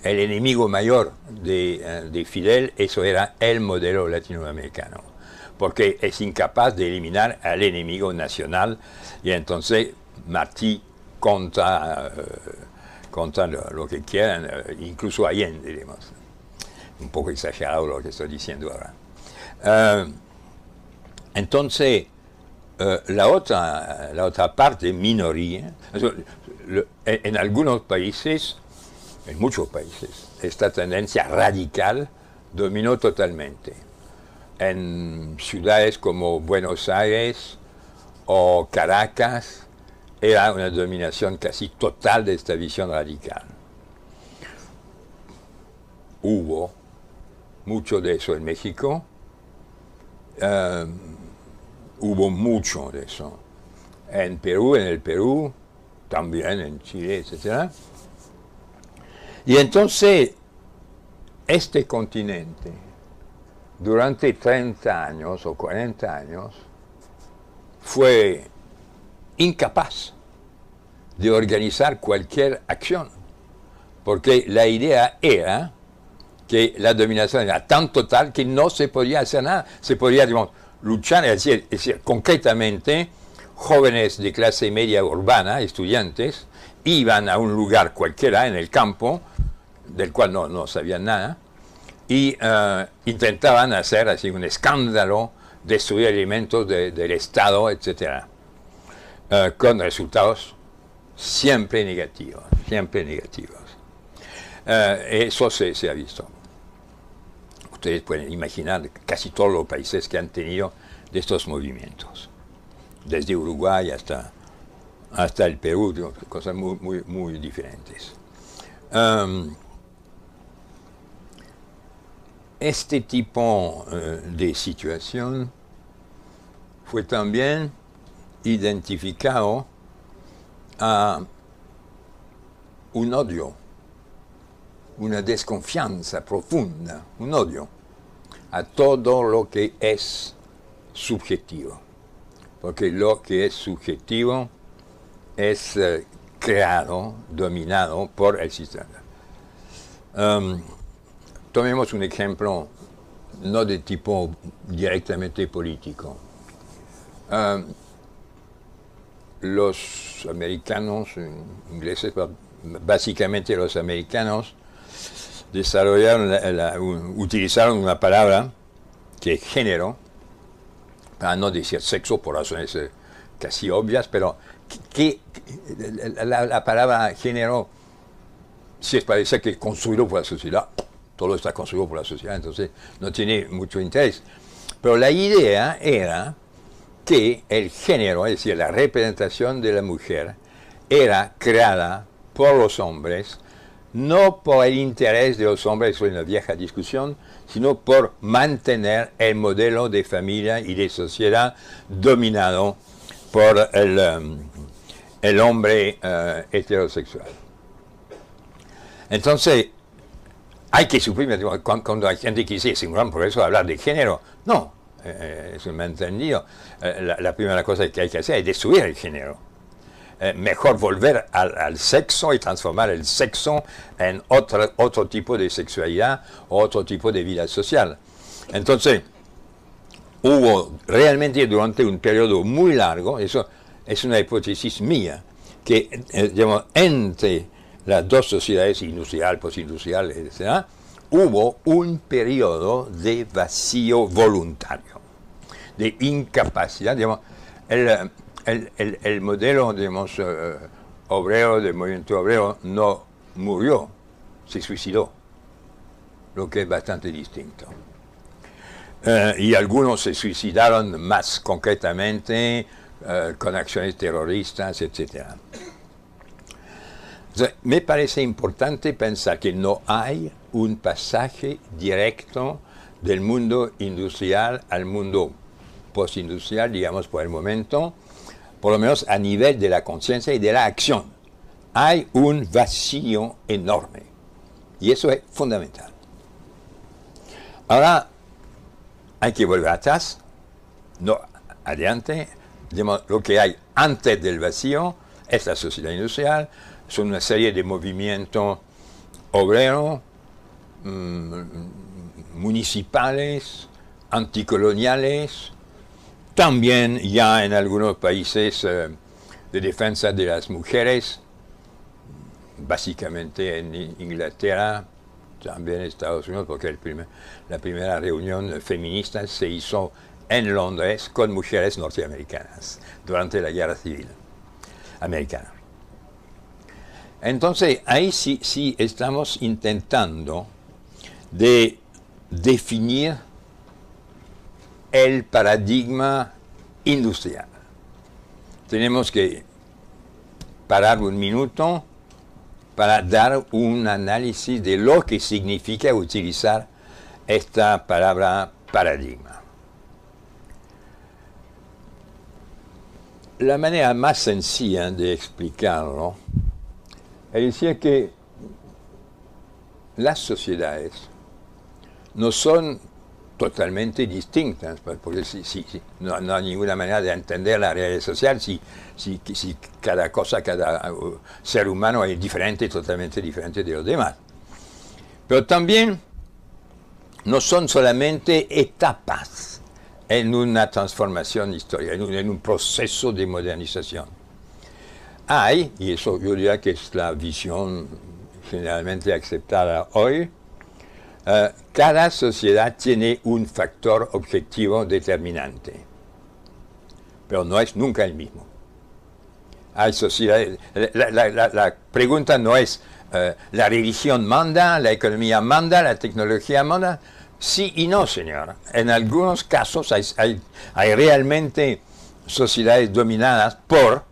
el enemigo mayor de Fidel, eso era el modelo latinoamericano, porque es incapaz de eliminar al enemigo nacional, y entonces Martí contra lo que quieran, incluso Allende, digamos. Un poco exagerado lo que estoy diciendo ahora. Entonces, la otra parte, minoría, en algunos países, en muchos países, esta tendencia radical dominó totalmente. En ciudades como Buenos Aires o Caracas, era una dominación casi total de esta visión radical. Hubo mucho de eso en México, hubo mucho de eso en el Perú, también en Chile, etc. Y entonces, este continente, durante 30 años o 40 años, fue incapaz de organizar cualquier acción, porque la idea era que la dominación era tan total que no se podía hacer nada, se podía, digamos, luchar, es decir, concretamente, jóvenes de clase media urbana, estudiantes, iban a un lugar cualquiera en el campo, del cual no sabían nada, y intentaban hacer así un escándalo, destruir elementos del Estado, etc., con resultados siempre negativos, siempre negativos. Eso se ha visto. Ustedes pueden imaginar casi todos los países que han tenido de estos movimientos, desde Uruguay hasta el Perú, cosas muy diferentes. Este tipo de situación fue también identificado a un odio, una desconfianza profunda, un odio a todo lo que es subjetivo, porque lo que es subjetivo es creado, dominado por el sistema. Tomemos un ejemplo no de tipo directamente político. Los americanos, ingleses, básicamente los americanos, utilizaron una palabra que es género, para no decir sexo por razones casi obvias, pero la palabra género, si es para decir que es construido por la sociedad, todo está construido por la sociedad, entonces no tiene mucho interés. Pero la idea era que el género, es decir, la representación de la mujer, era creada por los hombres, no por el interés de los hombres, eso es una vieja discusión, sino por mantener el modelo de familia y de sociedad dominado por el hombre heterosexual. Entonces, hay que suprimir, cuando hay gente que dice, es un gran progreso hablar de género. No, es un malentendido. La primera cosa que hay que hacer es destruir el género. Mejor volver al sexo y transformar el sexo en otro tipo de sexualidad o otro tipo de vida social. Entonces, hubo realmente durante un periodo muy largo, eso es una hipótesis mía, que digamos, entre las dos sociedades, industrial, postindustrial, etc., hubo un periodo de vacío voluntario, de incapacidad, digamos, el modelo, digamos, obrero, del movimiento obrero, no murió, se suicidó, lo que es bastante distinto. Y algunos se suicidaron más concretamente, con acciones terroristas, etc. Entonces, me parece importante pensar que no hay un pasaje directo del mundo industrial al mundo postindustrial, digamos, por el momento, por lo menos a nivel de la conciencia y de la acción. Hay un vacío enorme, y eso es fundamental. Ahora, hay que volver atrás, no adelante. Digamos, lo que hay antes del vacío es la sociedad industrial, son una serie de movimientos obreros, municipales, anticoloniales, también ya en algunos países de defensa de las mujeres, básicamente en Inglaterra, también en Estados Unidos, porque la primera reunión feminista se hizo en Londres con mujeres norteamericanas durante la Guerra Civil Americana. Entonces, ahí sí estamos intentando de definir el paradigma industrial. Tenemos que parar un minuto para dar un análisis de lo que significa utilizar esta palabra paradigma. La manera más sencilla de explicarlo es decir que las sociedades no son totalmente distintas, porque no hay ninguna manera de entender la realidad social si cada ser humano es diferente, totalmente diferente de los demás. Pero también no son solamente etapas en una transformación histórica, en un proceso de modernización. Hay, y eso yo diría que es la visión generalmente aceptada hoy, cada sociedad tiene un factor objetivo determinante, pero no es nunca el mismo. Hay sociedades, la pregunta no es la religión manda, la economía manda, la tecnología manda. Sí y no, señor. En algunos casos hay realmente sociedades dominadas por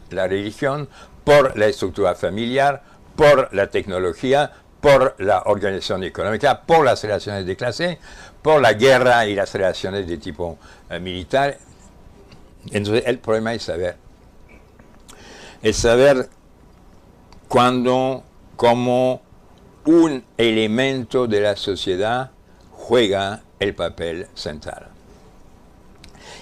la religión, por la estructura familiar, por la tecnología, por la organización económica, por las relaciones de clase, por la guerra y las relaciones de tipo militar. Entonces el problema es saber cuándo, cómo un elemento de la sociedad juega el papel central.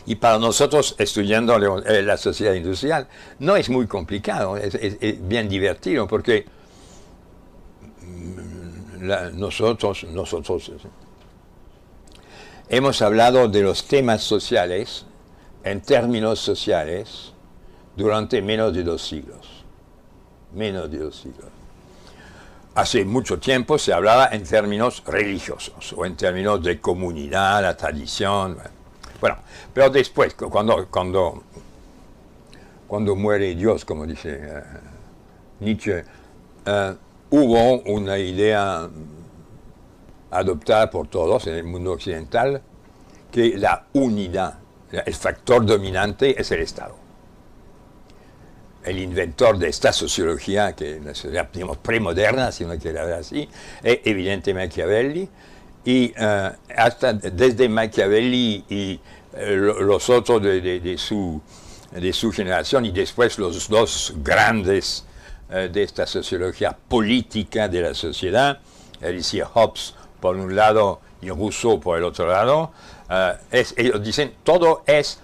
Y para nosotros, estudiando la sociedad industrial, no es muy complicado, es bien divertido, porque nosotros hemos hablado de los temas sociales en términos sociales durante menos de 2 siglos. Menos de 2 siglos. Hace mucho tiempo se hablaba en términos religiosos o en términos de comunidad, la tradición. Bueno, pero después, cuando muere Dios, como dice Nietzsche, hubo una idea adoptada por todos en el mundo occidental, que la unidad, el factor dominante es el Estado. El inventor de esta sociología, que es la sociología, digamos, premoderna, si uno quiere hablar así, es evidentemente Machiavelli, y hasta desde Machiavelli y los otros de su generación, y después los dos grandes de esta sociología política de la sociedad, es decir, Hobbes por un lado y Rousseau por el otro lado, ellos dicen todo es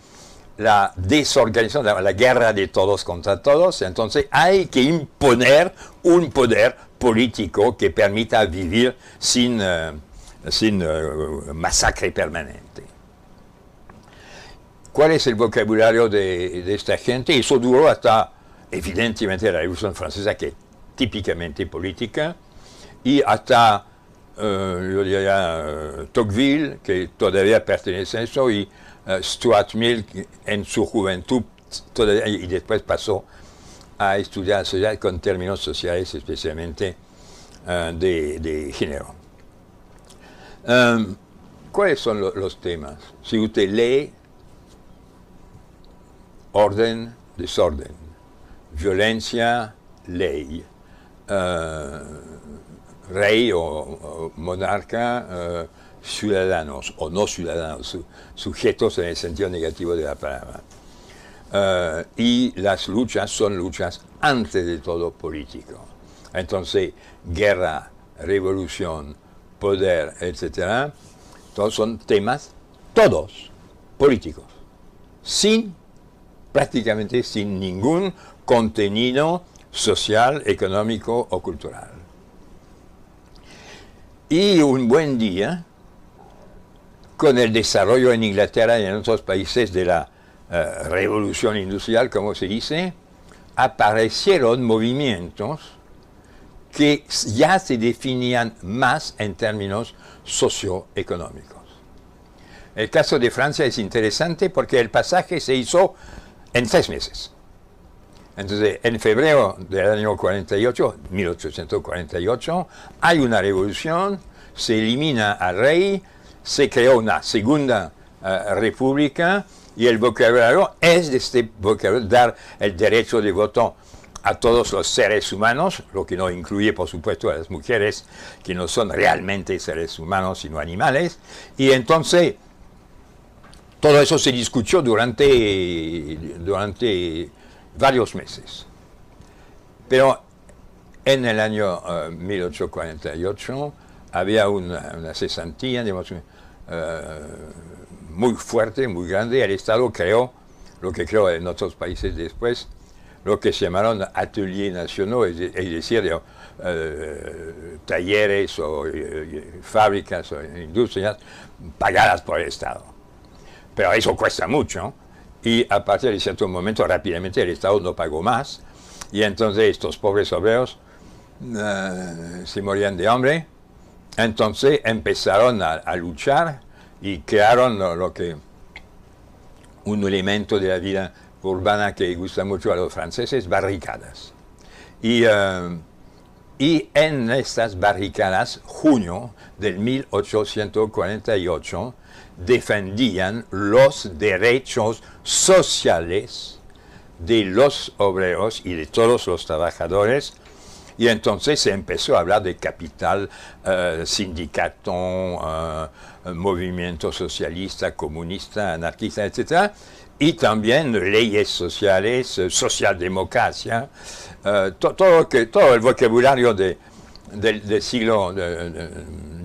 la desorganización, la guerra de todos contra todos. Entonces hay que imponer un poder político que permita vivir sin masacre permanente. ¿Cuál es el vocabulario de esta gente? Eso duró hasta, evidentemente, la Revolución Francesa, que es típicamente política, y hasta, yo diría, Tocqueville, que todavía pertenece a eso, y Stuart Mill en su juventud todavía, y después pasó a estudiar sociedad con términos sociales, especialmente de género. ¿Cuáles son los temas? Si usted lee orden, desorden, violencia, ley, rey o monarca, ciudadanos o no ciudadanos, sujetos en el sentido negativo de la palabra. Y las luchas son luchas antes de todo político. Entonces, guerra, revolución, poder, etc., todos son temas, todos políticos, prácticamente sin ningún contenido social, económico o cultural. Y un buen día, con el desarrollo en Inglaterra y en otros países de la revolución industrial, como se dice, aparecieron movimientos que ya se definían más en términos socioeconómicos. El caso de Francia es interesante porque el pasaje se hizo en 3 meses. Entonces, en febrero del año 48, 1848, hay una revolución, se elimina al rey, se creó una segunda república, y el vocabulario es de este vocabulario dar el derecho de voto a todos los seres humanos, lo que no incluye, por supuesto, a las mujeres, que no son realmente seres humanos, sino animales. Y entonces, todo eso se discutió durante varios meses. Pero en el año 1848 había una cesantía, digamos, muy fuerte, muy grande. El Estado creó, lo que creó en otros países después, lo que se llamaron ateliers nationaux, es decir, talleres o fábricas o industrias pagadas por el Estado. Pero eso cuesta mucho, y a partir de cierto momento rápidamente el Estado no pagó más, y entonces estos pobres obreros se morían de hambre. Entonces empezaron a luchar y crearon lo que un elemento de la vida urbana que gusta mucho a los franceses, barricadas. Y en estas barricadas, junio del 1848, defendían los derechos sociales de los obreros y de todos los trabajadores. Y entonces se empezó a hablar de capital, sindicato, movimiento socialista, comunista, anarquista, etc. Y también leyes sociales, socialdemocracia, todo el vocabulario del siglo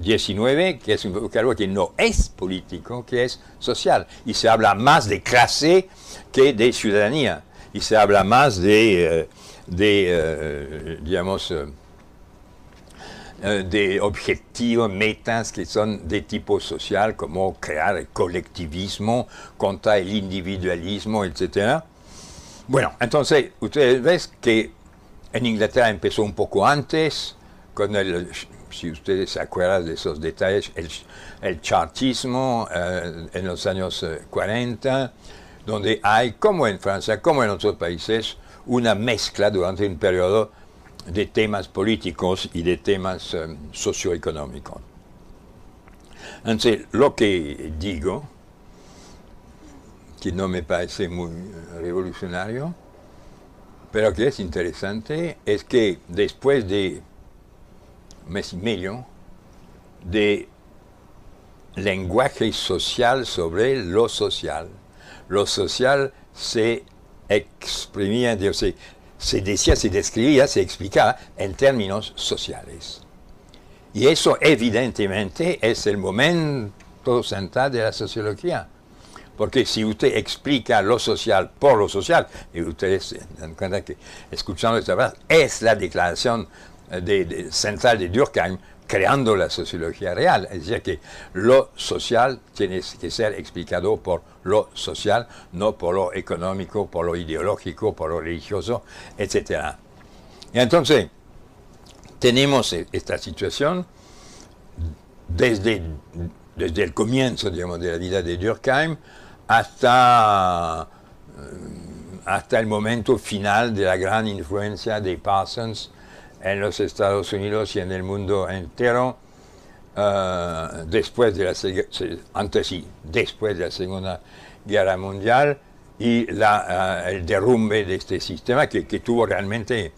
XIX, que es un vocabulario que no es político, que es social. Y se habla más de clase que de ciudadanía. Y se habla más de objetivos, metas que son de tipo social, como crear el colectivismo contra el individualismo, etc. Bueno, entonces, ustedes ven que en Inglaterra empezó un poco antes, con si ustedes se acuerdan de esos detalles, el chartismo en los años 40, donde hay, como en Francia, como en otros países, una mezcla durante un periodo de temas políticos y de temas socioeconómicos. Entonces, lo que digo, que no me parece muy revolucionario, pero que es interesante, es que después de un mes y medio de lenguaje social sobre lo social se exprimía, se decía, se describía, se explicaba en términos sociales. Y eso evidentemente es el momento central de la sociología. Porque si usted explica lo social por lo social, y ustedes se dan cuenta que escuchando esta frase, es la declaración central de Durkheim, creando la sociología real. Es decir, que lo social tiene que ser explicado por lo social, no por lo económico, por lo ideológico, por lo religioso, etc. Y entonces, tenemos esta situación desde el comienzo, digamos, de la vida de Durkheim hasta el momento final de la gran influencia de Parsons en los Estados Unidos y en el mundo entero, después de la Segunda Guerra Mundial, y el derrumbe de este sistema que tuvo realmente